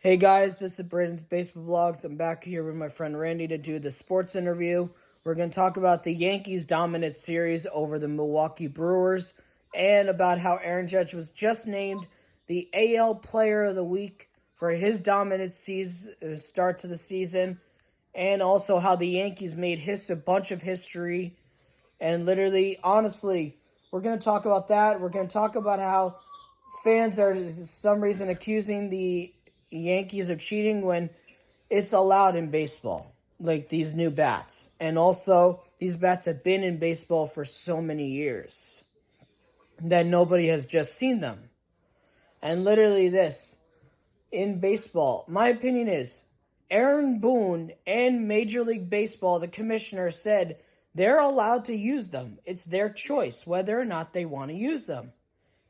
Hey guys, this is Brandon's Baseball Vlogs. I'm back here with my friend Randy to do the sports interview. We're going to talk about the Yankees' dominant series over the Milwaukee Brewers and about how Aaron Judge was just named the AL Player of the Week for his dominant start to the season, and also how the Yankees made a bunch of history. And literally, honestly, we're going to talk about that. We're going to talk about how fans are for some reason accusing the Yankees of cheating when it's allowed in baseball, like these new bats. And also, these bats have been in baseball for so many years that nobody has just seen them. And literally this, in baseball, my opinion is, Aaron Boone and Major League Baseball, the commissioner, said they're allowed to use them. It's their choice whether or not they want to use them.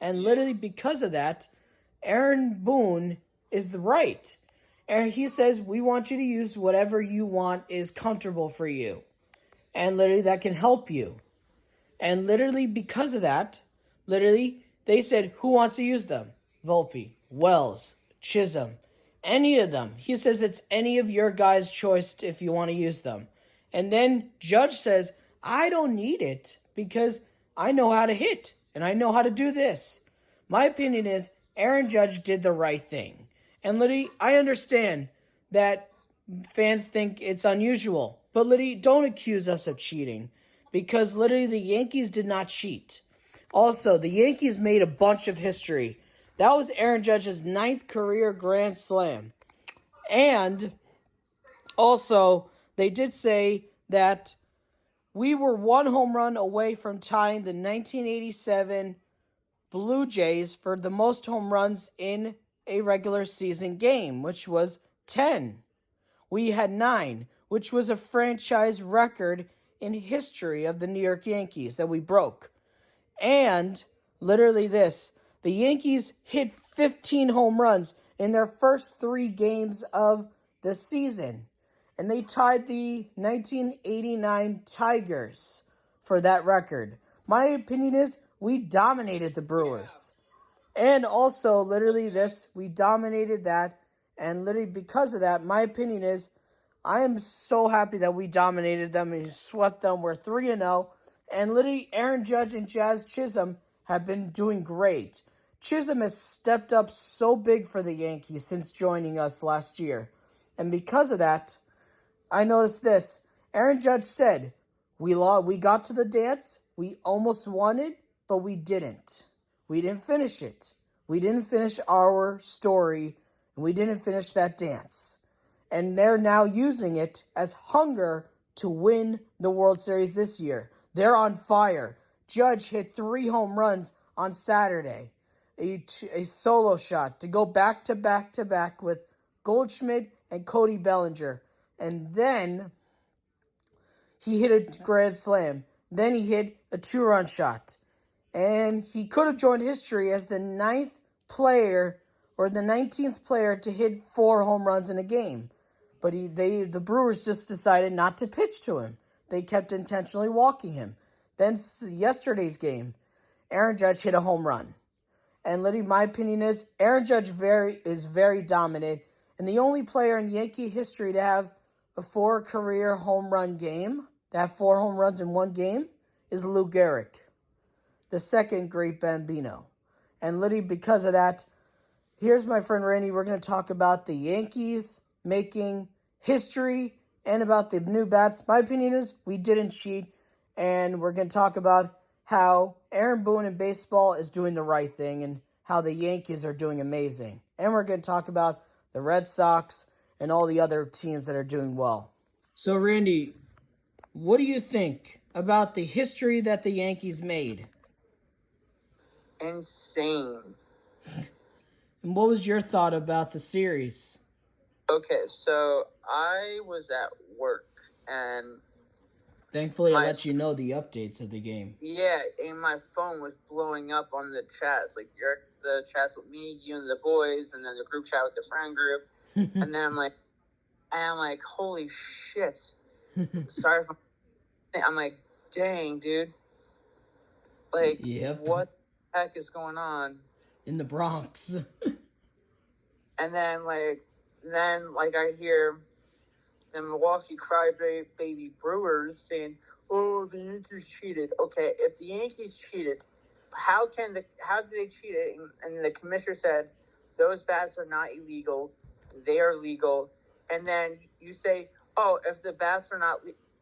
And literally because of that, Aaron Boone is the right. And he says, we want you to use whatever you want is comfortable for you. And literally that can help you. And literally because of that, they said, who wants to use them? Volpe, Wells, Chisholm, any of them. He says it's any of your guys' choice if you want to use them. And then Judge says, I don't need it because I know how to hit and I know how to do this. My opinion is Aaron Judge did the right thing. And literally, I understand that fans think it's unusual. But literally, don't accuse us of cheating. Because literally, the Yankees did not cheat. Also, the Yankees made a bunch of history. That was Aaron Judge's 9th career Grand Slam. And also, they did say that we were one home run away from tying the 1987 Blue Jays for the most home runs in a regular season game, which was 10. We had 9, which was a franchise record in history of the New York Yankees that we broke. And literally the Yankees hit 15 home runs in their first 3 games of the season. And they tied the 1989 Tigers for that record. My opinion is we dominated the Brewers. And also, we dominated that. And literally because of that, my opinion is I am so happy that we dominated them and swept them. We're 3-0. And literally, Aaron Judge and Jazz Chisholm have been doing great. Chisholm has stepped up so big for the Yankees since joining us last year. And because of that, I noticed this. Aaron Judge said, we got to the dance, we almost won it, but we didn't. We didn't finish it. We didn't finish our story, and we didn't finish that dance. And they're now using it as hunger to win the World Series this year. They're on fire. Judge hit 3 home runs on Saturday. A solo shot to go back to back to back with Goldschmidt and Cody Bellinger. And then he hit a grand slam. Then he hit a 2-run shot. And he could have joined history as the 9th player or the 19th player to hit 4 home runs in a game. But the Brewers just decided not to pitch to him. They kept intentionally walking him. Then yesterday's game, Aaron Judge hit a home run. And literally, my opinion is Aaron Judge is very dominant. And the only player in Yankee history to have a 4-career home run game, to have 4 home runs in one game, is Lou Gehrig, the second great Bambino. And literally because of that, here's my friend Randy. We're going to talk about the Yankees making history and about the new bats. My opinion is we didn't cheat. And we're going to talk about how Aaron Boone in baseball is doing the right thing and how the Yankees are doing amazing. And we're going to talk about the Red Sox and all the other teams that are doing well. So, Randy, what do you think about the history that the Yankees made? Insane. And what was your thought about the series? Okay, so I was at work, and thankfully I let you know the updates of the game. Yeah, and my phone was blowing up on the chats. Like, you're the chats with me, you and the boys, and then the group chat with the friend group. And then I'm like, holy shit. Sorry if I'm like, dang, dude. Like, Yep. What the heck is going on? In the Bronx. And then, like, then, like, I hear the Milwaukee Crybaby Brewers saying, "Oh, the Yankees cheated." Okay, if the Yankees cheated, how did they cheat it? And the commissioner said, "Those bats are not illegal; they are legal." And then you say, "Oh, if the bats are not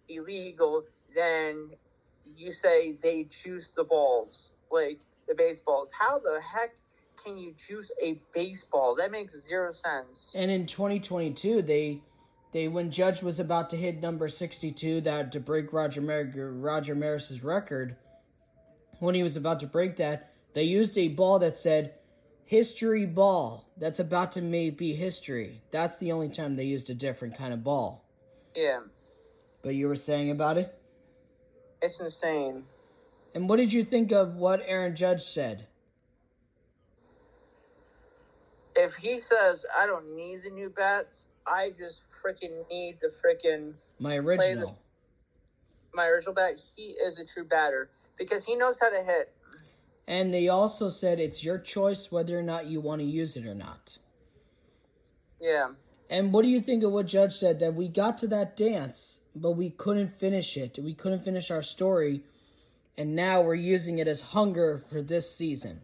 illegal, then you say they juice the balls, like the baseballs." How the heck can you juice a baseball? That makes zero sense. And in 2022, they when Judge was about to hit number 62, that to break Roger Maris's record, when he was about to break that, they used a ball that said "history ball." That's about to be history. That's the only time they used a different kind of ball. Yeah. But you were saying about it? It's insane. And what did you think of what Aaron Judge said? If he says, "I don't need the new bats, I just freaking need to freaking My original. my original bat," he is a true batter because he knows how to hit. And they also said it's your choice whether or not you want to use it or not. Yeah. And what do you think of what Judge said? That we got to that dance, but we couldn't finish it. We couldn't finish our story. And now we're using it as hunger for this season.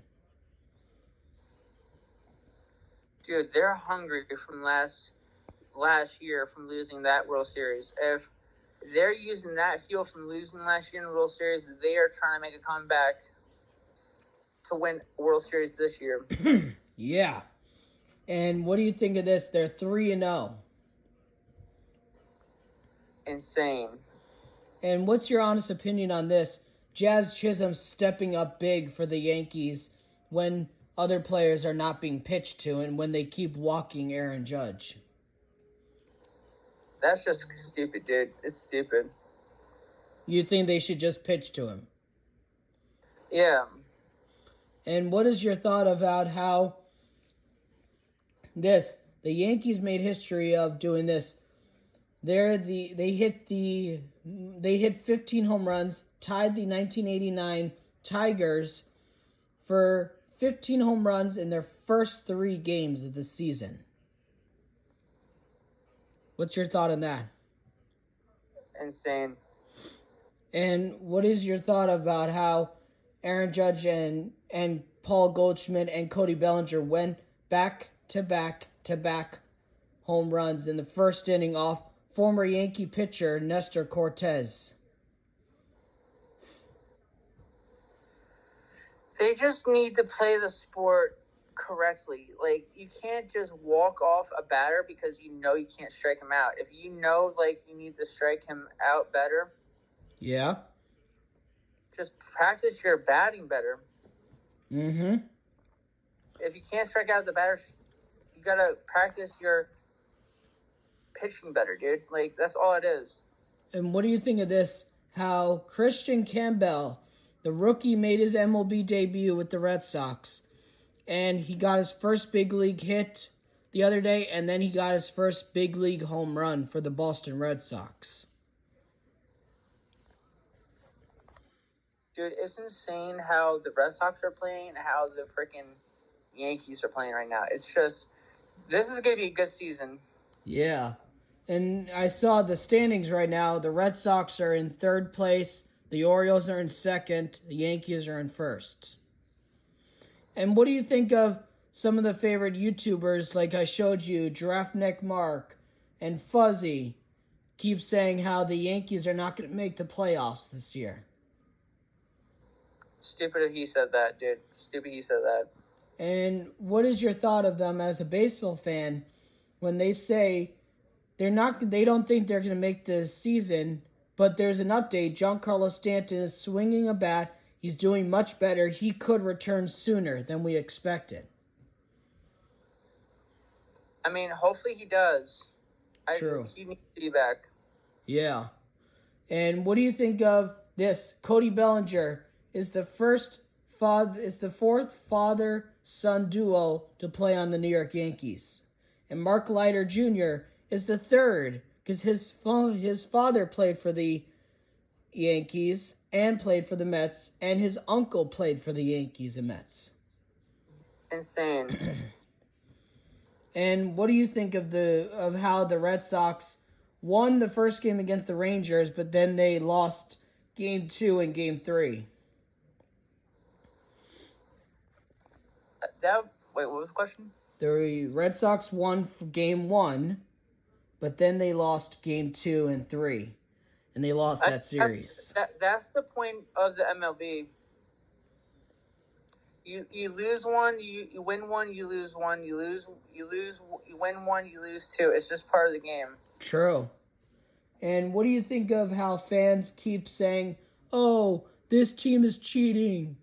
Dude, they're hungry from last year from losing that World Series. If they're using that fuel from losing last year in the World Series, they are trying to make a comeback to win World Series this year. Yeah. And what do you think of this? They're 3-0. Insane. And what's your honest opinion on this? Jazz Chisholm stepping up big for the Yankees when other players are not being pitched to and when they keep walking Aaron Judge. That's just stupid, dude. It's stupid. You think they should just pitch to him? Yeah. And what is your thought about how the Yankees made history of doing this? They hit 15 home runs, tied the 1989 Tigers for 15 home runs in their first 3 games of the season. What's your thought on that? Insane. And what is your thought about how Aaron Judge and Paul Goldschmidt and Cody Bellinger went back-to-back home runs in the first inning off former Yankee pitcher Nestor Cortez? They just need to play the sport correctly. Like, you can't just walk off a batter because you know you can't strike him out. If you know, like, you need to strike him out better, Yeah. just practice your batting better. Mm-hmm. If you can't strike out the batter, you gotta practice your pitching better, dude. Like, that's all it is. And what do you think of this? How Christian Campbell, the rookie, made his MLB debut with the Red Sox. And he got his first big league hit the other day, and then he got his first big league home run for the Boston Red Sox. Dude, it's insane how the Red Sox are playing and how the freaking Yankees are playing right now. It's just, this is going to be a good season. Yeah. And I saw the standings right now. The Red Sox are in 3rd place. The Orioles are in 2nd. The Yankees are in 1st. And what do you think of some of the favorite YouTubers, like I showed you, Giraffe Neck Mark and Fuzzy, keep saying how the Yankees are not going to make the playoffs this year? Stupid he said that, dude. Stupid he said that. And what is your thought of them as a baseball fan when they say they don't think they're going to make the season, but there's an update. Giancarlo Stanton is swinging a bat. He's doing much better. He could return sooner than we expected. I mean, hopefully he does. True. He needs to be back. Yeah. And what do you think of this? Cody Bellinger is the fourth father-son duo to play on the New York Yankees. And Mark Leiter Jr. is the third because his father played for the Yankees and played for the Mets, and his uncle played for the Yankees and Mets. Insane. And what do you think of how the Red Sox won the first game against the Rangers, but then they lost Game 2 and Game 3? Wait, what was the question? The Red Sox won Game 1, but then they lost Game 2 and 3, and they lost that series. That's the point of the MLB. You lose one, you win one, you lose one, you win one, you lose two. It's just part of the game. True. And what do you think of how fans keep saying, "Oh, this team is cheating"?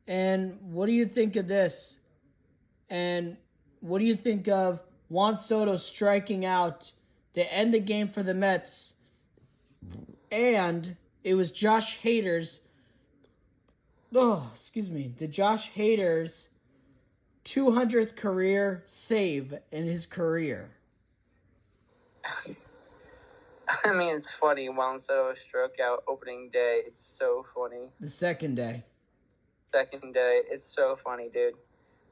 And what do you think of this? And what do you think of Juan Soto striking out to end the game for the Mets? And it was Josh Hader's, the Josh Hader's 200th career save in his career. I mean, it's funny. Juan Soto struck out opening day. It's so funny. The second day. It's so funny, dude.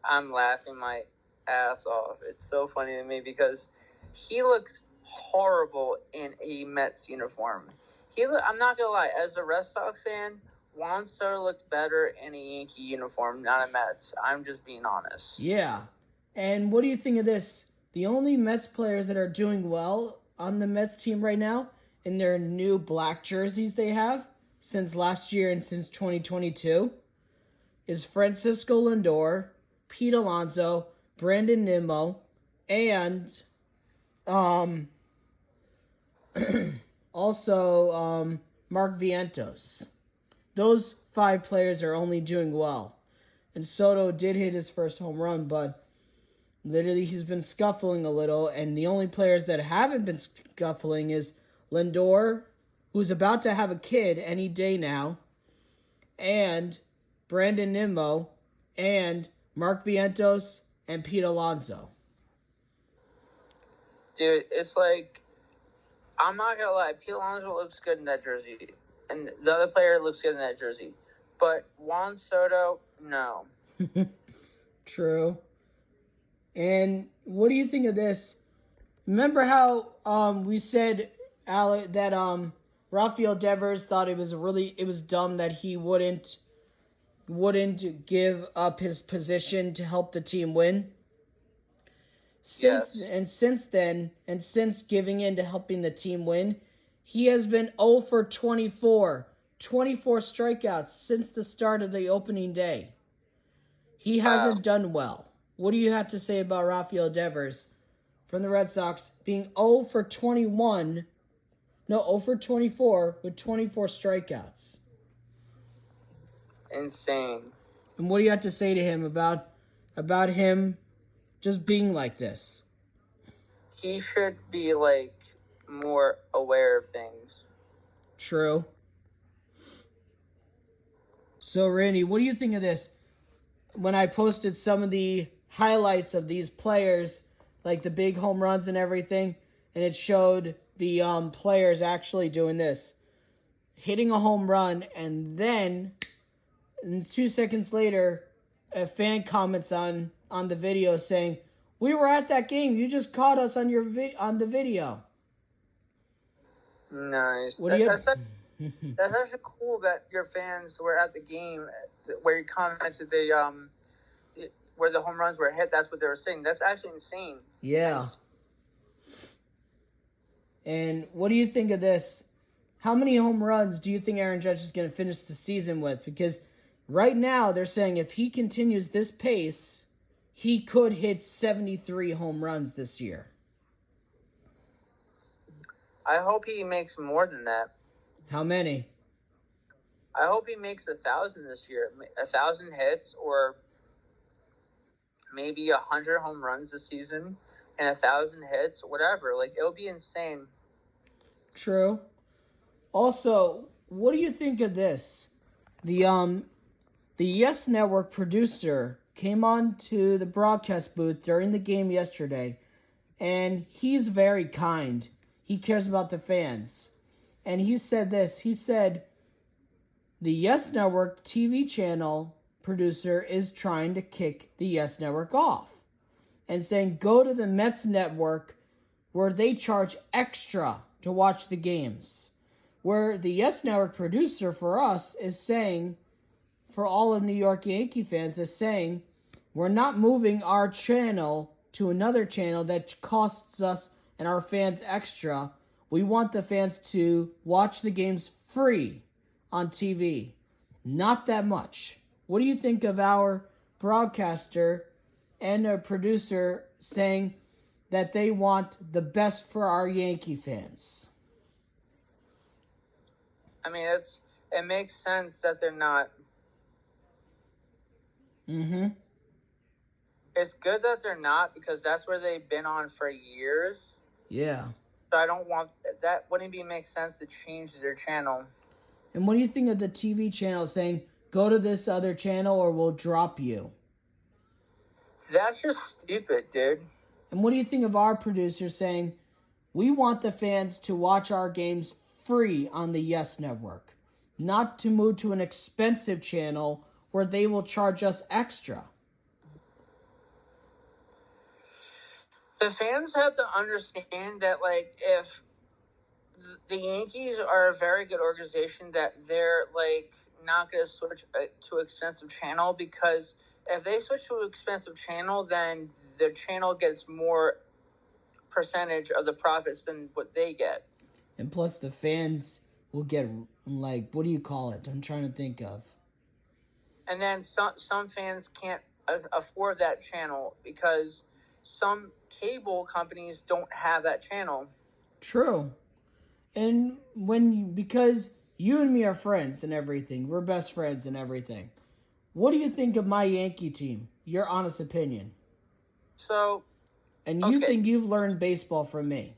I'm laughing my ass off. It's so funny to me because he looks horrible in a Mets uniform. I'm not going to lie. As a Red Sox fan, Juan Soto looked better in a Yankee uniform, not a Mets. I'm just being honest. Yeah. And what do you think of this? The only Mets players that are doing well on the Mets team right now in their new black jerseys they have since last year and since 2022 is Francisco Lindor, Pete Alonso, Brandon Nimmo, and also Mark Vientos. Those 5 players are only doing well. And Soto did hit his first home run, but literally he's been scuffling a little, and the only players that haven't been scuffling is Lindor, who's about to have a kid any day now, and Brandon Nimmo, and Mark Vientos, and Pete Alonso. Dude, it's like, I'm not going to lie, Pete Alonso looks good in that jersey, and the other player looks good in that jersey. But Juan Soto, no. True. And what do you think of this? Remember how we said that Rafael Devers thought it was dumb that he wouldn't give up his position to help the team win? Since giving in to helping the team win, he has been 0 for 24 strikeouts since the start of the opening day. He hasn't done well. What do you have to say about Rafael Devers from the Red Sox being 0 for 24 with 24 strikeouts? Insane. And what do you have to say to him about him just being like this? He should be, more aware of things. True. So, Randy, what do you think of this? When I posted some of the highlights of these players, like the big home runs and everything, and it showed the players actually doing this, hitting a home run, and then 2 seconds later, a fan comments on the video saying, "We were at that game. You just caught us on the video." Nice. That's actually cool that your fans were at the game where you commented where the home runs were hit. That's what they were saying. That's actually insane. Yeah. Nice. And what do you think of this? How many home runs do you think Aaron Judge is going to finish the season with? Because right now they're saying if he continues this pace, he could hit 73 home runs this year. I hope he makes more than that. How many? I hope he makes 1,000 this year. 1,000 hits, or maybe 100 home runs this season and 1,000 hits, whatever. It'll be insane. True. Also, what do you think of this? The Yes Network producer came on to the broadcast booth during the game yesterday, and he's very kind. He cares about the fans. And he said this. He said, the Yes Network TV channel producer is trying to kick the Yes Network off and saying, go to the Mets network where they charge extra to watch the games. Where the Yes Network producer for us is saying, for all of New York Yankee fans, is saying, we're not moving our channel to another channel that costs us and our fans extra. We want the fans to watch the games free on TV. Not that much. What do you think of our broadcaster and a producer saying that they want the best for our Yankee fans? I mean, it makes sense that they're not. It's good that they're not, because that's where they've been on for years. Yeah. So I don't want that. Wouldn't it make sense to change their channel? And what do you think of the TV channel saying, go to this other channel or we'll drop you? That's just stupid, dude. And what do you think of our producer saying, we want the fans to watch our games free on the Yes Network, not to move to an expensive channel where they will charge us extra? The fans have to understand that, like, if the Yankees are a very good organization, that they're, like, not going to switch to an expensive channel, because if they switch to an expensive channel, then the channel gets more percentage of the profits than what they get. And plus the fans will get, like, what do you call it? I'm trying to think of. And then some fans can't afford that channel because some cable companies don't have that channel. True. And because you and me are friends and everything, we're best friends and everything. What do you think of my Yankee team? Your honest opinion. So, and you think you've learned baseball from me.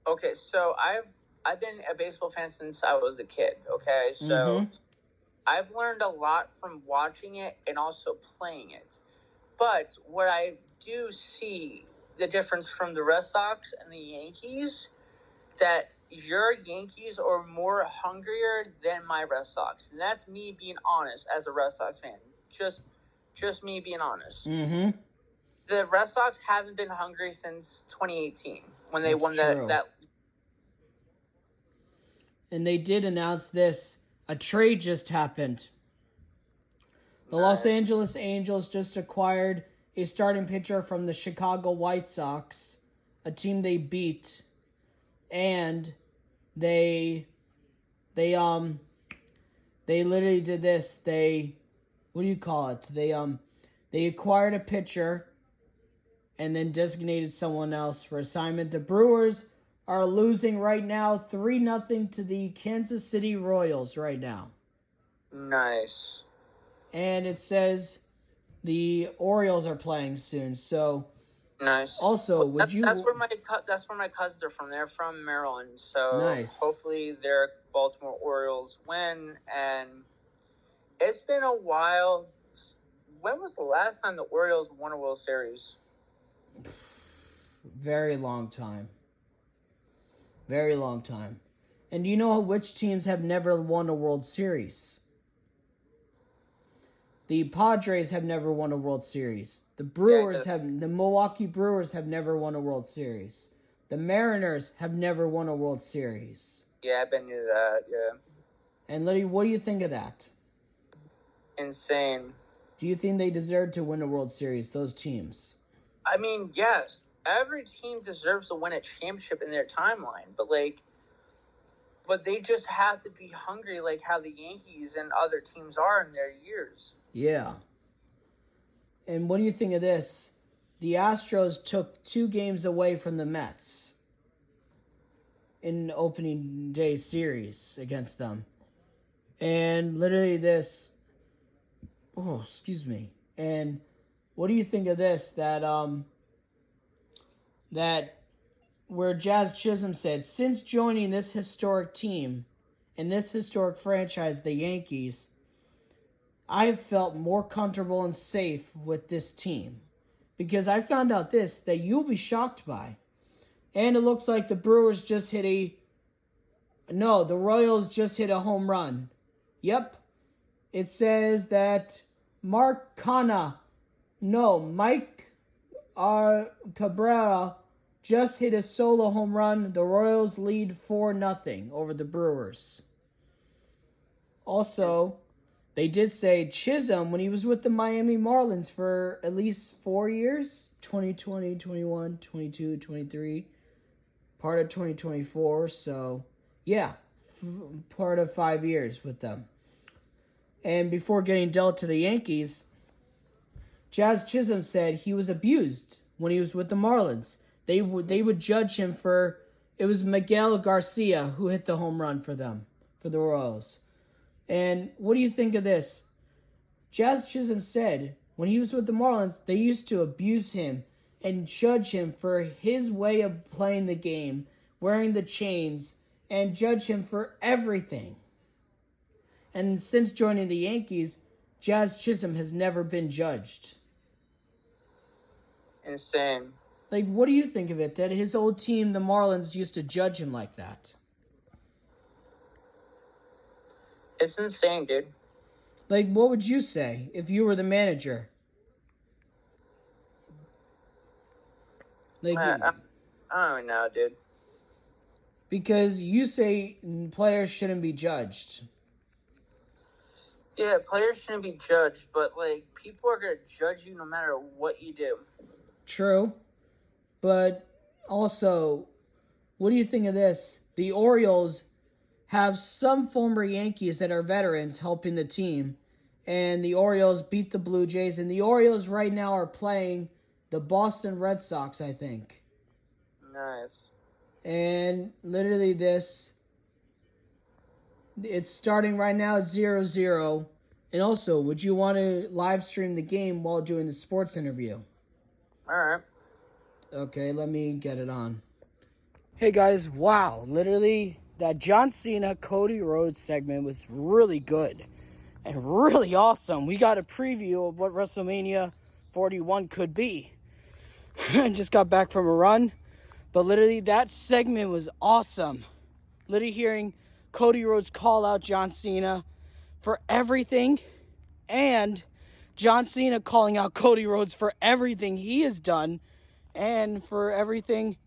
Okay, so I've been a baseball fan since I was a kid, okay? So I've learned a lot from watching it and also playing it. But what I do see the difference from the Red Sox and the Yankees, that your Yankees are more hungrier than my Red Sox. And that's me being honest as a Red Sox fan. Just me being honest. The Red Sox haven't been hungry since 2018 when they won that. And they did announce this. A trade just happened. The Los Angeles Angels just acquired a starting pitcher from the Chicago White Sox, a team they beat, and they literally did this. What do you call it? They acquired a pitcher and then designated someone else for assignment. The Brewers are losing right now 3-0 to the Kansas City Royals right now. Nice. And it says the Orioles are playing soon. So nice. Also, that's where my cousins are from. They're from Maryland. So nice. Hopefully their Baltimore Orioles win. And it's been a while. When was the last time the Orioles won a World Series? Very long time. Very long time. And do you know which teams have never won a World Series? The Padres have never won a World Series. The Milwaukee Brewers have never won a World Series. The Mariners have never won a World Series. Yeah, I've been knew that, yeah. And Liddy, what do you think of that? Insane. Do you think they deserve to win a World Series, those teams? I mean, yes. Every team deserves to win a championship in their timeline, but they just have to be hungry like how the Yankees and other teams are in their years. Yeah. And what do you think of this? The Astros took 2 games away from the Mets in opening day series against them. And literally this... Oh, excuse me. And what do you think of this? That where Jazz Chisholm said, since joining this historic team and this historic franchise, the Yankees, I've felt more comfortable and safe with this team. Because I found out that you'll be shocked by. And it looks like the Brewers just the Royals just hit a home run. Yep. It says that Mike Cabrera just hit a solo home run. The Royals lead 4-0 over the Brewers. Also, they did say Chisholm, when he was with the Miami Marlins for at least 4 years, 2020, 21, 22, 23, part of 2024. So, yeah, part of 5 years with them. And before getting dealt to the Yankees, Jazz Chisholm said he was abused when he was with the Marlins. They would judge him for, it was Miguel Garcia who hit the home run for them, for the Royals. And what do you think of this? Jazz Chisholm said when he was with the Marlins, they used to abuse him and judge him for his way of playing the game, wearing the chains, and judge him for everything. And since joining the Yankees, Jazz Chisholm has never been judged. Insane. Like, what do you think of it, that his old team, the Marlins, used to judge him like that? It's insane, dude. Like, what would you say if you were the manager? Like, I don't know, dude. Because you say players shouldn't be judged. Yeah, players shouldn't be judged, but, like, people are going to judge you no matter what you do. True. But also, what do you think of this? The Orioles have some former Yankees that are veterans helping the team. And the Orioles beat the Blue Jays. And the Orioles right now are playing the Boston Red Sox, I think. Nice. And literally it's starting right now at 0-0. And also, would you want to live stream the game while doing the sports interview? All right. Okay, let me get it on. Hey guys, wow. Literally, that John Cena, Cody Rhodes segment was really good and really awesome. We got a preview of what WrestleMania 41 could be. I just got back from a run, but literally that segment was awesome. Literally hearing Cody Rhodes call out John Cena for everything, and John Cena calling out Cody Rhodes for everything he has done and for everything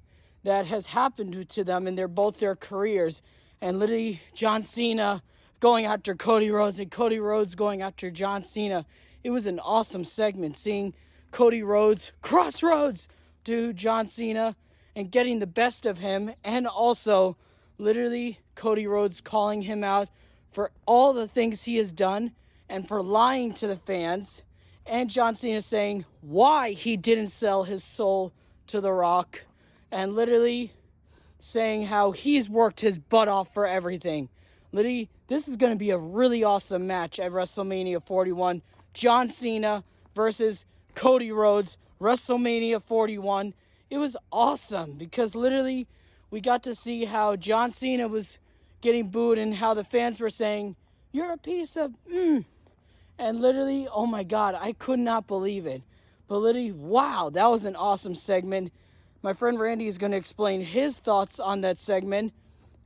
that has happened to them in both their careers. And literally John Cena going after Cody Rhodes and Cody Rhodes going after John Cena. It was an awesome segment seeing Cody Rhodes crossroads to John Cena and getting the best of him, and also literally Cody Rhodes calling him out for all the things he has done and for lying to the fans, and John Cena saying why he didn't sell his soul to The Rock, and literally saying how he's worked his butt off for everything. Literally, this is going to be a really awesome match at WrestleMania 41. John Cena versus Cody Rhodes, WrestleMania 41. It was awesome because literally we got to see how John Cena was getting booed and how the fans were saying, "You're a piece of And literally, oh my God, I could not believe it. But literally, wow, that was an awesome segment. My friend Randy is going to explain his thoughts on that segment.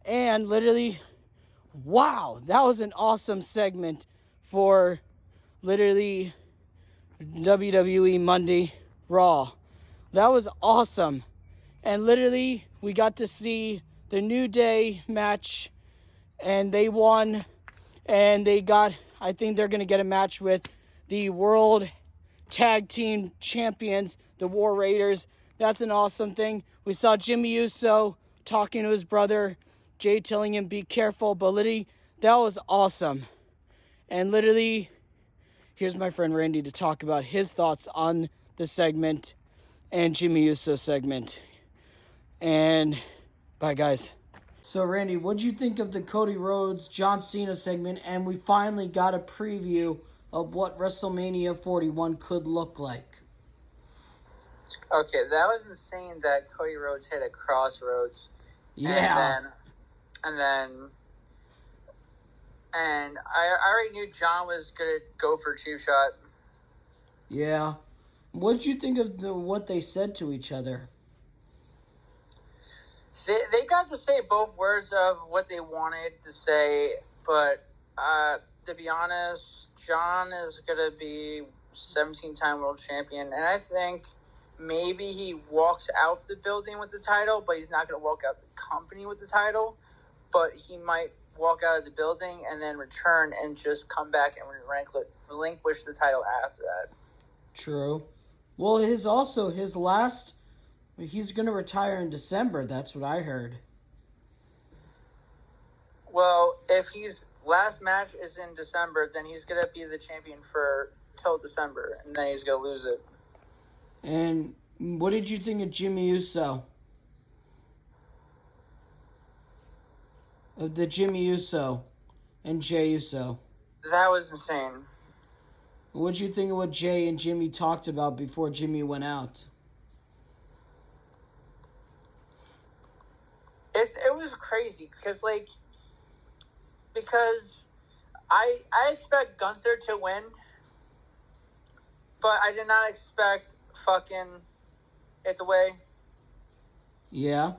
And literally, wow, that was an awesome segment for literally WWE Monday Raw. That was awesome. And literally, we got to see the New Day match, and they won, and I think they're going to get a match with the World Tag Team Champions, the War Raiders. That's an awesome thing. We saw Jimmy Uso talking to his brother, Jay, telling him, be careful, but literally, that was awesome. And literally, here's my friend Randy to talk about his thoughts on the segment and Jimmy Uso segment. And bye, guys. So, Randy, what'd you think of the Cody Rhodes, John Cena segment? And we finally got a preview of what WrestleMania 41 could look like. Okay, that was insane that Cody Rhodes hit a crossroads. Yeah. And I already knew John was going to go for a cheap shot. Yeah. What'd you think of what they said to each other? They got to say both words of what they wanted to say, but to be honest, John is going to be 17-time world champion, and I think maybe he walks out the building with the title, but he's not going to walk out the company with the title, but he might walk out of the building and then return and just come back and relinquish the title after that. True. Well, he's going to retire in December. That's what I heard. Well, if his last match is in December, then he's going to be the champion for till December, and then he's going to lose it. And what did you think of Jimmy Uso? Of the Jimmy Uso and Jay Uso? That was insane. What did you think of what Jay and Jimmy talked about before Jimmy went out? It was crazy because I expect Gunther to win, but I did not expect fucking it the way. Yeah.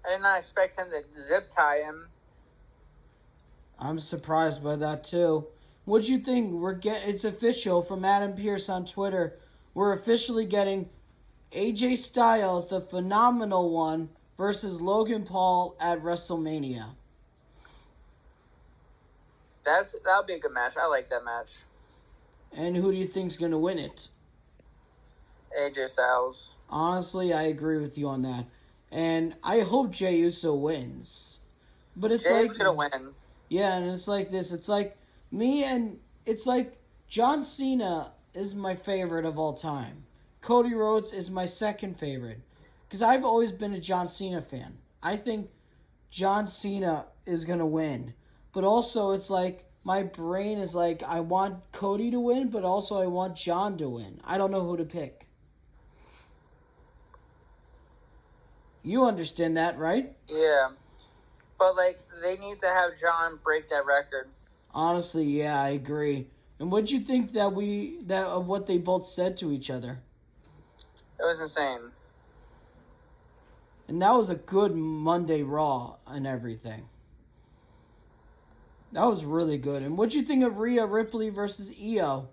I did not expect him to zip tie him. I'm surprised by that too. What'd you think? It's official from Adam Pearce on Twitter. We're officially getting AJ Styles, the phenomenal one, versus Logan Paul at WrestleMania. That'll be a good match. I like that match. And who do you think's gonna win it? AJ Styles. Honestly, I agree with you on that. And I hope Jey Uso wins. But it's Jay's like gonna win. Yeah, and it's like this. It's like it's like John Cena is my favorite of all time. Cody Rhodes is my second favorite. Because I've always been a John Cena fan. I think John Cena is going to win. But also, it's like, my brain is like, I want Cody to win, but also I want John to win. I don't know who to pick. You understand that, right? Yeah. But, they need to have John break that record. Honestly, yeah, I agree. And what'd you think of what they both said to each other? It was insane. And that was a good Monday Raw and everything. That was really good. And what'd you think of Rhea Ripley versus Io?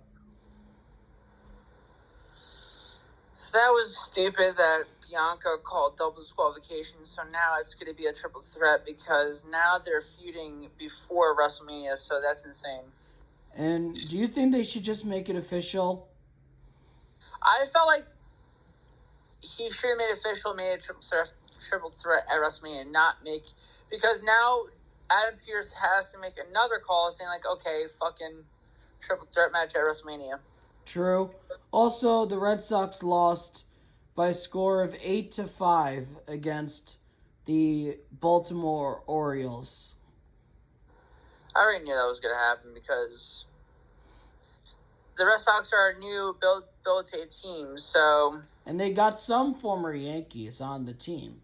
That was stupid that Bianca called double disqualification, so now it's going to be a triple threat because now they're feuding before WrestleMania, so that's insane. And do you think they should just make it official? I felt like he should have made it official, made it triple threat at WrestleMania, because now Adam Pearce has to make another call saying okay, fucking triple threat match at WrestleMania. True. Also, the Red Sox lost by a score of 8-5 against the Baltimore Orioles. I already knew that was going to happen because the Red Sox are a new built-a team, so... And they got some former Yankees on the team.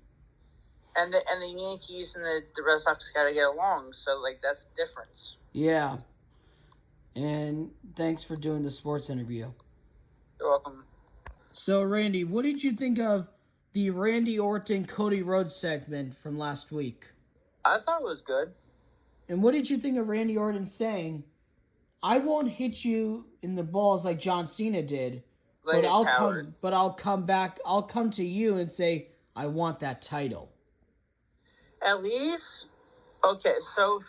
And the Yankees and the Red Sox got to get along, so, that's the difference. Yeah. And thanks for doing the sports interview. You're welcome. So, Randy, what did you think of the Randy Orton Cody Rhodes segment from last week? I thought it was good. And what did you think of Randy Orton saying, I won't hit you in the balls like John Cena did, but I'll come back, I'll come to you and say, I want that title. At least, okay, so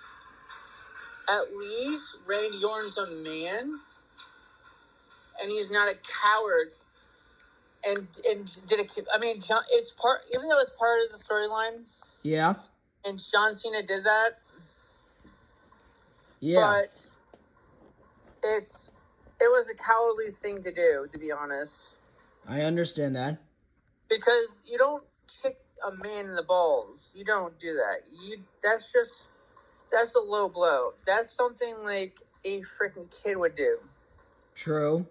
at least Randy Orton's a man, and he's not a coward. And John, it's part, even though it's part of the storyline. Yeah. And John Cena did that. Yeah. But it was a cowardly thing to do, to be honest. I understand that. Because you don't kick a man in the balls. You don't do that. That's a low blow. That's something like a freaking kid would do. True.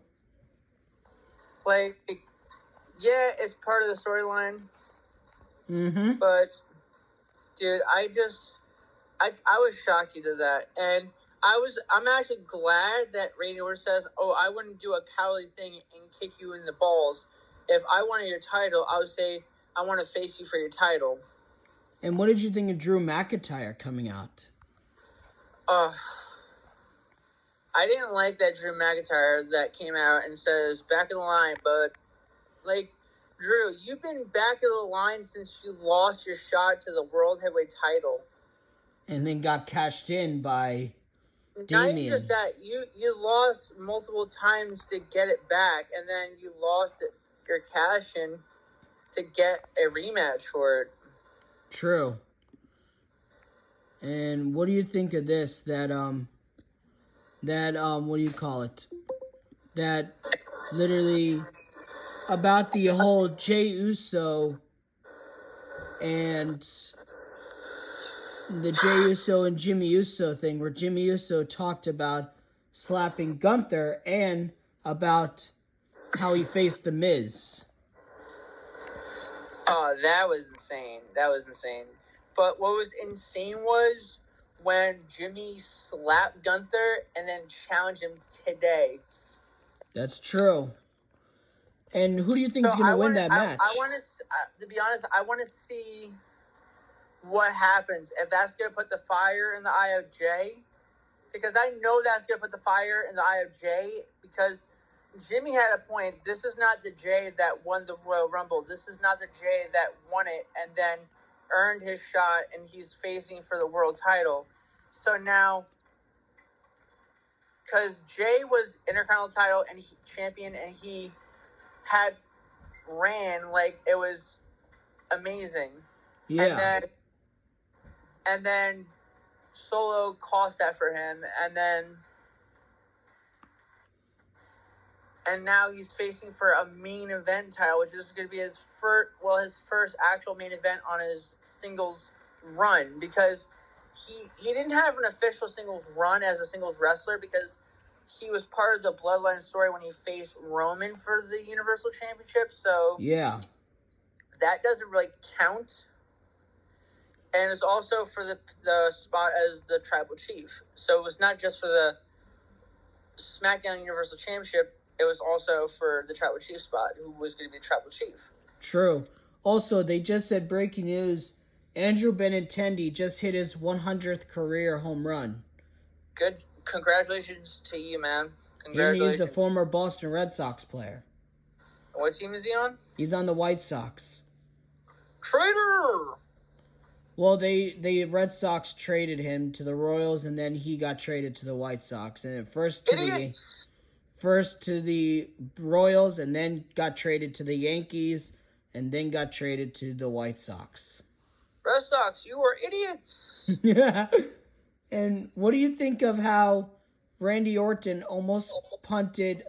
Yeah, it's part of the storyline. Mm-hmm. But, dude, I was shocked he did that. And I'm actually glad that Randy Orton says, I wouldn't do a cowardly thing and kick you in the balls. If I wanted your title, I would say, I want to face you for your title. And what did you think of Drew McIntyre coming out? I didn't like that Drew McIntyre that came out and says, back in the line, bud. Like, Drew, you've been back in the line since you lost your shot to the World Heavyweight title. And then got cashed in by Not even Damian. just that, you lost multiple times to get it back, and then you lost your cash in to get a rematch for it. True. And what do you think of this? That what do you call it? That literally about the whole Jey Uso and the Jey Uso and Jimmy Uso thing, where Jimmy Uso talked about slapping Gunther and about how he faced The Miz. Oh, that was insane. But what was insane was when Jimmy slapped Gunther and then challenged him today. That's true. And who do you think is going to win that match? I want to be honest, I want to see what happens if that's going to put the fire in the eye of Jey. Because I know that's going to put the fire in the eye of Jey. Because Jimmy had a point. This is not the Jey that won the Royal Rumble. This is not the Jey that won it and then earned his shot and he's facing for the world title. So now, because Jey was Intercontinental title and champion and he had ran like it was amazing. Yeah. And then Solo cost that for him, and now he's facing for a main event title, which is going to be his first actual main event on his singles run, because he didn't have an official singles run as a singles wrestler because he was part of the Bloodline story when he faced Roman for the Universal Championship. So yeah, that doesn't really count. And it's also for the spot as the Tribal Chief. So it was not just for the SmackDown Universal Championship. It was also for the Tribal Chief spot, who was going to be Tribal Chief. True. Also, they just said breaking news. Andrew Benintendi just hit his 100th career home run. Good. Congratulations to you, man. Congratulations. He's a former Boston Red Sox player. What team is he on? He's on the White Sox. Traitor! Well, the Red Sox traded him to the Royals, and then he got traded to the White Sox. And first to the Royals, and then got traded to the Yankees, and then got traded to the White Sox. Red Sox, you are idiots. Yeah. And what do you think of how Randy Orton almost punted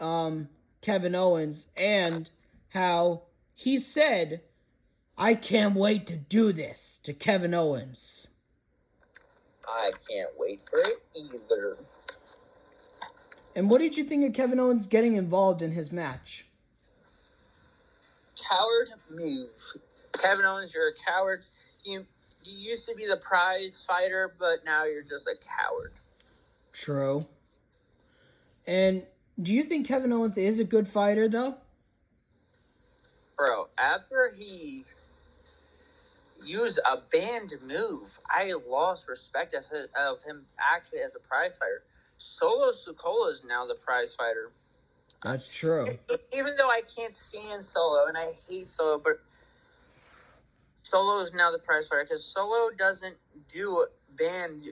Kevin Owens, and how he said, "I can't wait to do this" to Kevin Owens? I can't wait for it either. And what did you think of Kevin Owens getting involved in his match? Coward move. Kevin Owens, you're a coward. You used to be the prize fighter, but now you're just a coward. True. And do you think Kevin Owens is a good fighter, though? Bro, after he used a banned move, I lost respect of him actually as a prize fighter. Solo Sikoa is now the prize fighter. That's true. Even though I can't stand Solo, and I hate Solo, but Solo is now the prize fighter because Solo doesn't do banned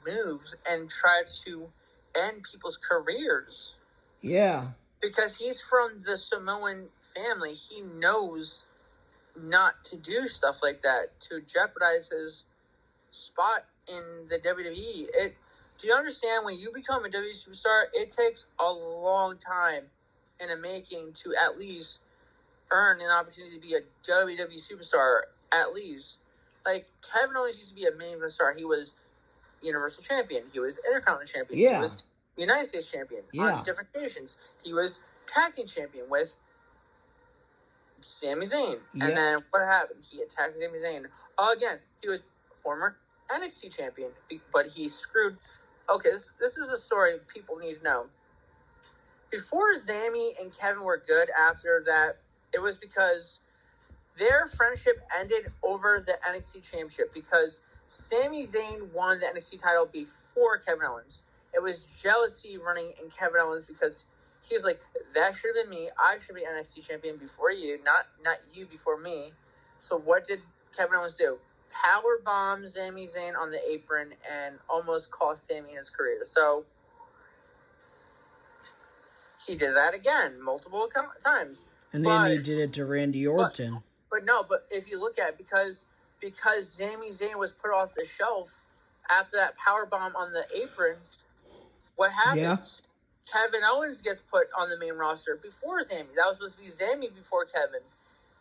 moves and try to end people's careers. Yeah. Because he's from the Samoan family, he knows not to do stuff like that, to jeopardize his spot in the WWE. Do you understand, when you become a WWE superstar, it takes a long time in the making to at least earn an opportunity to be a WWE superstar, at least. Like, Kevin Owens used to be a main event star. He was Universal Champion. He was Intercontinental Champion. Yeah. He was United States Champion on different occasions. He was Tag Team Champion with Sami Zayn. Yeah. And then what happened? He attacked Sami Zayn. Again, he was former NXT Champion, but he screwed... Okay, this is a story people need to know. Before Sami and Kevin were good, after that, it was because their friendship ended over the NXT Championship, because Sami Zayn won the NXT title before Kevin Owens. it was jealousy running in Kevin Owens because he was like, that should have been me. I should be NXT champion before you, not you before me. So what did Kevin Owens do? Power bomb Sami Zayn on the apron and almost cost Sami his career. So he did that again multiple times. And then he did it to Randy Orton. But if you look at it, because Sami Zayn was put off the shelf after that power bomb on the apron, what happens? Yeah. Kevin Owens gets put on the main roster before Sami. That was supposed to be Sami before Kevin.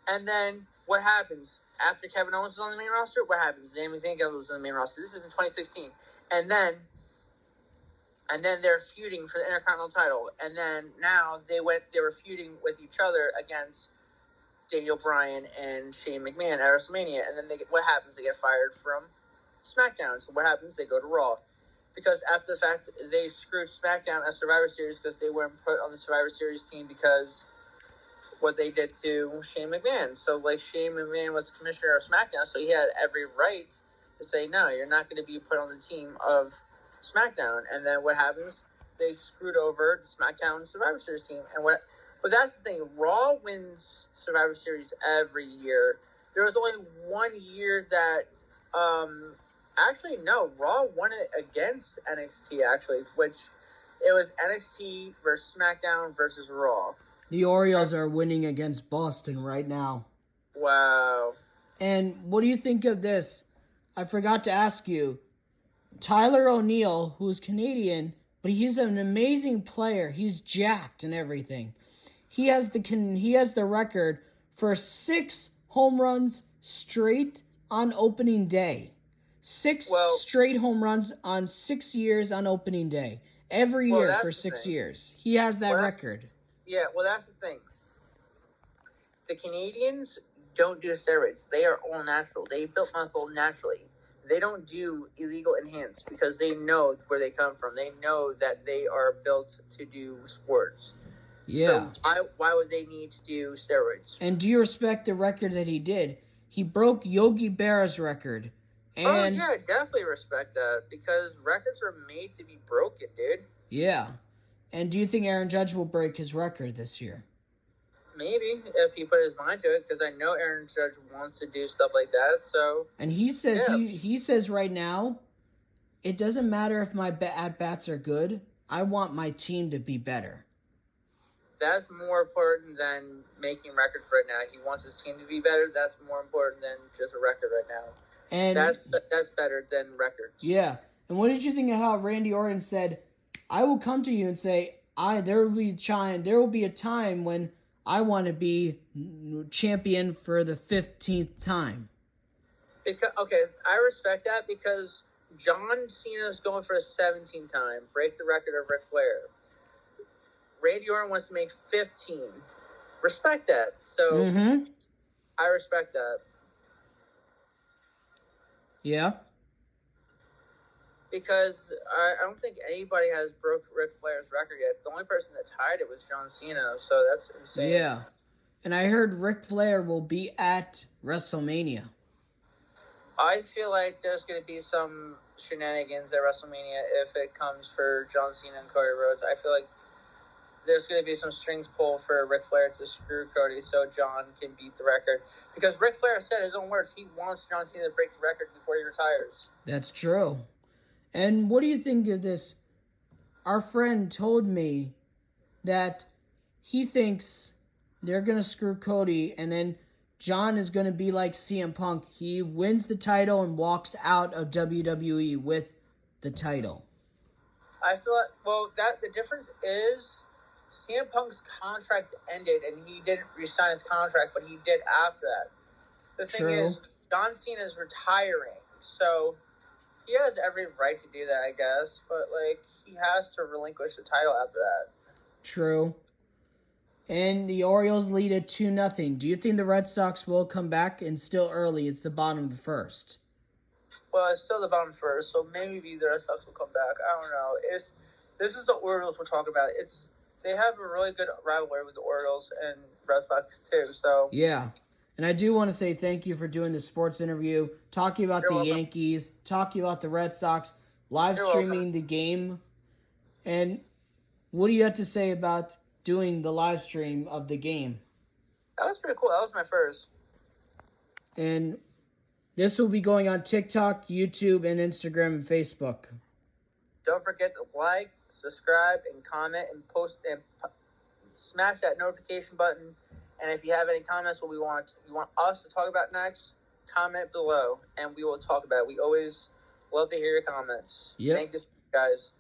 And then what happens? After Kevin Owens is on the main roster, what happens? Sami Zayn goes on the main roster. This is in 2016. And then they're feuding for the Intercontinental title. And then now they were feuding with each other against Daniel Bryan and Shane McMahon at WrestleMania. And then what happens? They get fired from SmackDown. So what happens? They go to Raw. Because after the fact, they screwed SmackDown at Survivor Series because they weren't put on the Survivor Series team because what they did to Shane McMahon. So, Shane McMahon was commissioner of SmackDown, so he had every right to say, no, you're not going to be put on the team of SmackDown. And then what happens? They screwed over the SmackDown Survivor Series team. But that's the thing. Raw wins Survivor Series every year. There was only 1 year that... Actually, no. Raw won it against NXT, which it was NXT versus SmackDown versus Raw. The Orioles are winning against Boston right now. Wow. And what do you think of this? I forgot to ask you. Tyler O'Neill, who's Canadian, but he's an amazing player. He's jacked and everything. He has the record for 6 home runs straight on opening day. 6 straight home runs on 6 years on opening day. Every year for 6 years. He has that record. Yeah, well, that's the thing. The Canadians don't do steroids. They are all natural. They built muscle naturally. They don't do illegal enhanced because they know where they come from. They know that they are built to do sports. Yeah. So why would they need to do steroids? And do you respect the record that he did? He broke Yogi Berra's record. And, yeah, definitely respect that because records are made to be broken, dude. Yeah. And do you think Aaron Judge will break his record this year? Maybe, if he put his mind to it, because I know Aaron Judge wants to do stuff like that, so... And he says he says right now, it doesn't matter if my at-bats are good, I want my team to be better. That's more important than making records right now. He wants his team to be better. That's more important than just a record right now. And that's better than records. Yeah. And what did you think of how Randy Orton said, I will come to you and say, there will be a time when I want to be champion for the 15th time. I respect that because John Cena is going for a 17th time, break the record of Ric Flair. Randy Orton wants to make 15. Respect that. So I respect that. Yeah. Because I don't think anybody has broke Ric Flair's record yet. The only person that tied it was John Cena, so that's insane. Yeah. And I heard Ric Flair will be at WrestleMania. I feel like there's going to be some shenanigans at WrestleMania if it comes for John Cena and Cody Rhodes. I feel like there's going to be some strings pulled for Ric Flair to screw Cody so John can beat the record. Because Ric Flair said his own words, he wants John Cena to break the record before he retires. That's true. And what do you think of this? Our friend told me that he thinks they're going to screw Cody and then John is going to be like CM Punk. He wins the title and walks out of WWE with the title. I feel like, the difference is CM Punk's contract ended and he didn't re-sign his contract, but he did after that. The thing is, John Cena's retiring, so he has every right to do that, I guess, but, he has to relinquish the title after that. True. And the Orioles lead at 2-0. Do you think the Red Sox will come back? And still early, it's the bottom of the first. Well, it's still the bottom first, so maybe the Red Sox will come back. I don't know. This is the Orioles we're talking about. They have a really good rivalry with the Orioles and Red Sox, too, so... Yeah. And I do want to say thank you for doing this sports interview, talking about the Yankees, talking about the Red Sox, live streaming the game. And what do you have to say about doing the live stream of the game? That was pretty cool. That was my first. And this will be going on TikTok, YouTube, and Instagram and Facebook. Don't forget to like, subscribe, and comment, and post, and smash that notification button. And if you have any comments, what you want us to talk about next, comment below, and we will talk about it. We always love to hear your comments. Yep. Thank you, guys.